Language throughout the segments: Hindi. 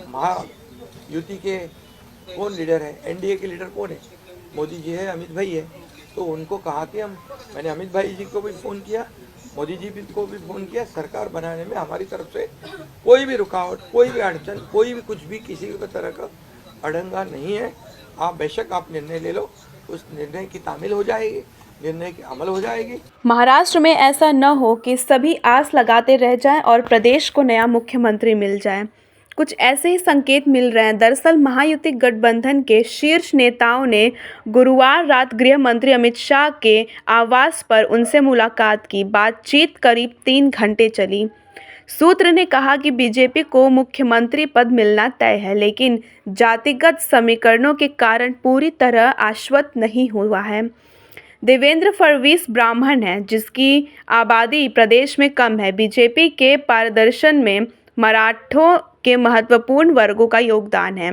महायुति के कौन लीडर है, एनडीए के लीडर कौन है, मोदी जी है, अमित भाई है। तो उनको कहा कि मैंने अमित भाई जी को भी फ़ोन किया, मोदी जी को भी फ़ोन किया, सरकार बनाने में हमारी तरफ से कोई भी रुकावट, कोई भी अड़चन, कोई भी कुछ भी किसी भी तरह का अड़ंगा नहीं है। आप बेशक आप निर्णय ले लो, उस निर्णय की तामील हो जाएगी, निर्णय की अमल हो जाएगी। महाराष्ट्र में ऐसा न हो कि सभी आस लगाते रह जाएं और प्रदेश को नया मुख्यमंत्री मिल जाए। कुछ ऐसे ही संकेत मिल रहे हैं। दरअसल महायुति गठबंधन के शीर्ष नेताओं ने गुरुवार रात गृह मंत्री अमित शाह के आवास पर उनसे मुलाकात की। बातचीत करीब 3 घंटे चली। सूत्र ने कहा कि बीजेपी को मुख्यमंत्री पद मिलना तय है, लेकिन जातिगत समीकरणों के कारण पूरी तरह आश्वस्त नहीं हुआ है। देवेंद्र फडणवीस ब्राह्मण हैं, जिसकी आबादी प्रदेश में कम है। बीजेपी के पारदर्शन में मराठों के महत्वपूर्ण वर्गों का योगदान है।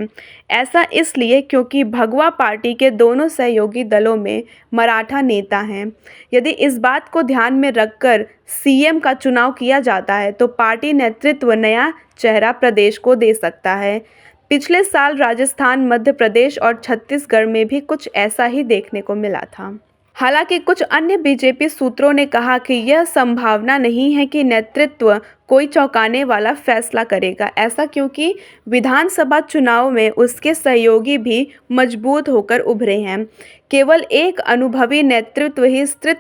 ऐसा इसलिए क्योंकि भगवा पार्टी के दोनों सहयोगी दलों में मराठा नेता हैं। यदि इस बात को ध्यान में रखकर सीएम का चुनाव किया जाता है तो पार्टी नेतृत्व नया चेहरा प्रदेश को दे सकता है। पिछले साल राजस्थान, मध्य प्रदेश और छत्तीसगढ़ में भी कुछ ऐसा ही देखने को मिला था। हालांकि कुछ अन्य बीजेपी सूत्रों ने कहा कि यह संभावना नहीं है कि नेतृत्व कोई चौंकाने वाला फैसला करेगा। ऐसा क्योंकि विधानसभा चुनाव में उसके सहयोगी भी मजबूत होकर उभरे हैं। केवल एक अनुभवी नेतृत्व ही स्थिर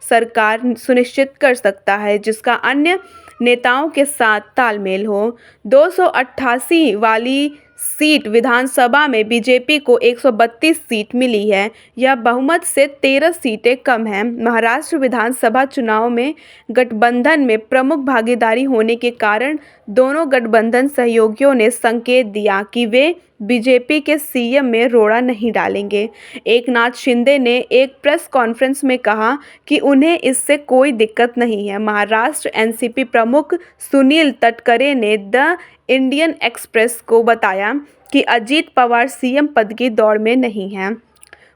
सरकार सुनिश्चित कर सकता है, जिसका अन्य नेताओं के साथ तालमेल हो। 288 वाली सीट विधानसभा में बीजेपी को 132 सीट मिली है। यह बहुमत से 13 सीटें कम है। महाराष्ट्र विधानसभा चुनाव में गठबंधन में प्रमुख भागीदारी होने के कारण दोनों गठबंधन सहयोगियों ने संकेत दिया कि वे बीजेपी के सीएम में रोड़ा नहीं डालेंगे। एकनाथ शिंदे ने एक प्रेस कॉन्फ्रेंस में कहा कि उन्हें इससे कोई दिक्कत नहीं है। महाराष्ट्र एनसीपी प्रमुख सुनील तटकरे ने द इंडियन एक्सप्रेस को बताया कि अजीत पवार सीएम पद की दौड़ में नहीं हैं।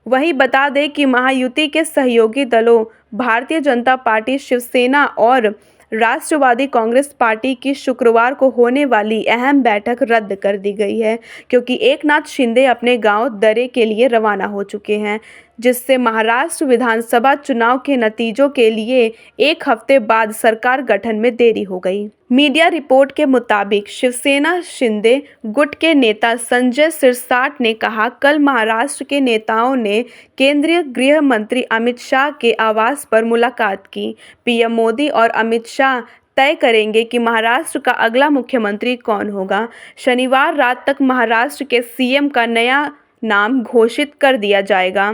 वहीं बता दें कि महायुति के सहयोगी दलों भारतीय जनता पार्टी, शिवसेना और राष्ट्रवादी कांग्रेस पार्टी की शुक्रवार को होने वाली अहम बैठक रद्द कर दी गई है, क्योंकि एकनाथ शिंदे अपने गांव दरे के लिए रवाना हो चुके हैं, जिससे महाराष्ट्र विधानसभा चुनाव के नतीजों के लिए 1 हफ्ते बाद सरकार गठन में देरी हो गई। मीडिया रिपोर्ट के मुताबिक शिवसेना शिंदे गुट के नेता संजय सिरसाट ने कहा, कल महाराष्ट्र के नेताओं ने केंद्रीय गृह मंत्री अमित शाह के आवास पर मुलाकात की। पीएम मोदी और अमित शाह तय करेंगे कि महाराष्ट्र का अगला मुख्यमंत्री कौन होगा। शनिवार रात तक महाराष्ट्र के सीएम का नया नाम घोषित कर दिया जाएगा।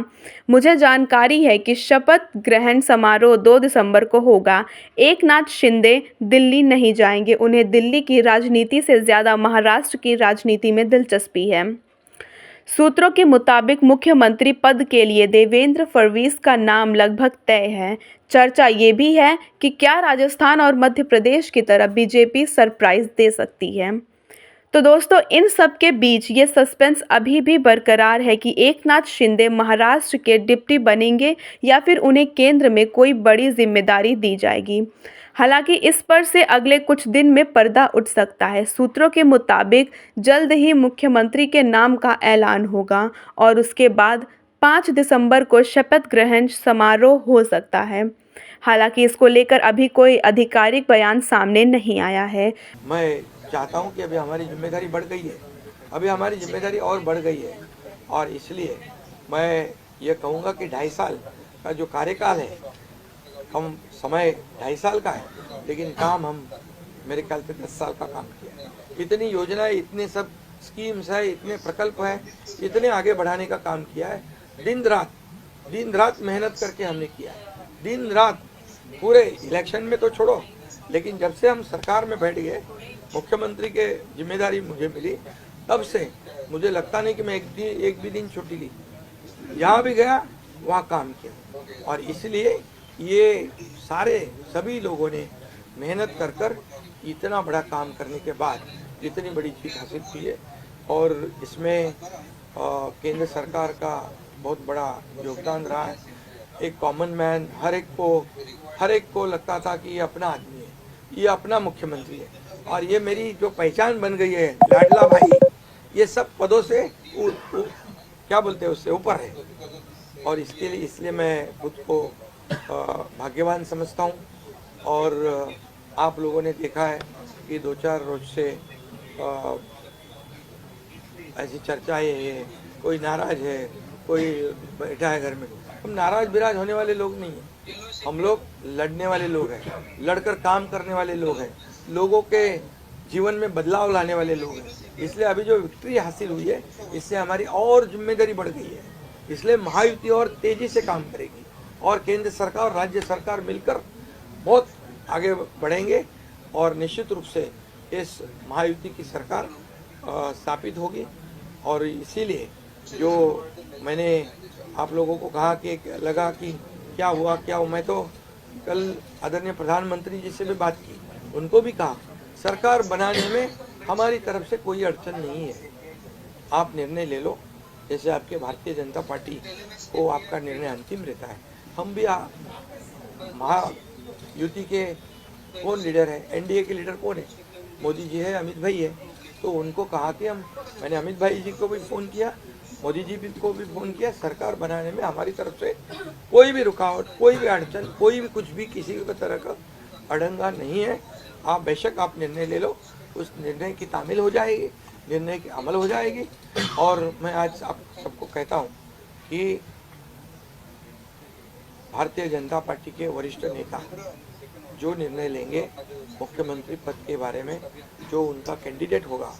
मुझे जानकारी है कि शपथ ग्रहण समारोह 2 दिसंबर को होगा। एकनाथ शिंदे दिल्ली नहीं जाएंगे। उन्हें दिल्ली की राजनीति से ज़्यादा महाराष्ट्र की राजनीति में दिलचस्पी है। सूत्रों के मुताबिक मुख्यमंत्री पद के लिए देवेंद्र फडणवीस का नाम लगभग तय है। चर्चा ये भी है कि क्या राजस्थान और मध्य प्रदेश की तरह बीजेपी सरप्राइज दे सकती है। तो दोस्तों, इन सब के बीच ये सस्पेंस अभी भी बरकरार है कि एकनाथ शिंदे महाराष्ट्र के डिप्टी बनेंगे या फिर उन्हें केंद्र में कोई बड़ी जिम्मेदारी दी जाएगी। हालांकि इस पर से अगले कुछ दिन में पर्दा उठ सकता है। सूत्रों के मुताबिक जल्द ही मुख्यमंत्री के नाम का ऐलान होगा और उसके बाद 5 दिसंबर को शपथ ग्रहण समारोह हो सकता है। हालांकि इसको लेकर अभी कोई आधिकारिक बयान सामने नहीं आया है। मैं चाहता हूं कि अभी हमारी जिम्मेदारी बढ़ गई है, अभी हमारी जिम्मेदारी और बढ़ गई है, और इसलिए मैं ये कहूँगा कि 2.5 साल का जो कार्यकाल है, कम समय 2.5 साल का है, लेकिन काम हम मेरे ख्याल से 10 साल का काम किया है। इतनी योजनाएं, इतने सब स्कीम्स है, इतने प्रकल्प है, इतने आगे बढ़ाने का काम किया है। दिन रात मेहनत करके हमने किया है, दिन रात। पूरे इलेक्शन में तो छोड़ो, लेकिन जब से हम सरकार में बैठ गए, मुख्यमंत्री के जिम्मेदारी मुझे मिली, तब से मुझे लगता नहीं कि मैं एक भी दिन छुट्टी ली। यहाँ भी गया, वहाँ काम किया, और इसलिए ये सभी लोगों ने मेहनत कर इतना बड़ा काम करने के बाद इतनी बड़ी जीत हासिल की है। और इसमें केंद्र सरकार का बहुत बड़ा योगदान रहा है। एक कॉमन मैन, हर एक को लगता था कि ये अपना आदमी है, ये अपना मुख्यमंत्री है, और ये मेरी जो पहचान बन गई है लाडला भाई, ये सब पदों से क्या बोलते हैं उससे ऊपर है। और इसके लिए इसलिए मैं खुद को भाग्यवान समझता हूँ। और आप लोगों ने देखा है कि 2-4 रोज से ऐसी चर्चाएं है, कोई नाराज है, कोई बैठा है घर में। हम नाराज बिराज होने वाले लोग नहीं हैं, हम लोग लड़ने वाले लोग हैं, लड़कर काम करने वाले लोग हैं, लोगों के जीवन में बदलाव लाने वाले लोग हैं। इसलिए अभी जो विक्ट्री हासिल हुई है, इससे हमारी और जिम्मेदारी बढ़ गई है। इसलिए महायुति और तेजी से काम करेगी और केंद्र सरकार और राज्य सरकार मिलकर बहुत आगे बढ़ेंगे और निश्चित रूप से इस महायुति की सरकार स्थापित होगी। और इसीलिए जो मैंने आप लोगों को कहा कि लगा कि क्या हुआ, मैं तो कल आदरणीय प्रधानमंत्री जी से भी बात की, उनको भी कहा सरकार बनाने में हमारी तरफ से कोई अड़चन नहीं है, आप निर्णय ले लो। जैसे आपके भारतीय जनता पार्टी को आपका निर्णय अंतिम रहता है, हम भी महायुति के कौन लीडर है, एनडीए के लीडर कौन है, मोदी जी है, अमित भाई है। तो उनको कहा कि मैंने अमित भाई जी को भी फ़ोन किया, मोदी जी को भी फ़ोन किया, सरकार बनाने में हमारी तरफ से कोई भी रुकावट, कोई भी अड़चन, कोई भी कुछ भी किसी भी तरह का अड़ंगा नहीं है। आप बेशक आप निर्णय ले लो, उस निर्णय की तामील हो जाएगी, निर्णय की अमल हो जाएगी। और मैं आज आप सबको कहता हूँ कि भारतीय जनता पार्टी के वरिष्ठ नेता जो निर्णय लेंगे मुख्यमंत्री पद के बारे में, जो उनका कैंडिडेट होगा,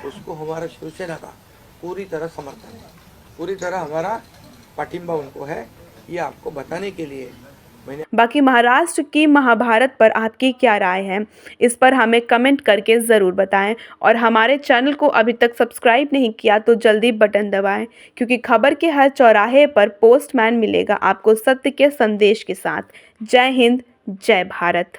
उसको हमारा शिवसेना का पूरी तरह समर्थन है, पूरी तरह हमारा पाठिंबा उनको है। ये आपको बताने के लिए मैंने। बाकी महाराष्ट्र की महाभारत पर आपकी क्या राय है, इस पर हमें कमेंट करके ज़रूर बताएं। और हमारे चैनल को अभी तक सब्सक्राइब नहीं किया तो जल्दी बटन दबाएं, क्योंकि खबर के हर चौराहे पर पोस्टमैन मिलेगा आपको सत्य के संदेश के साथ। जय हिंद, जय भारत।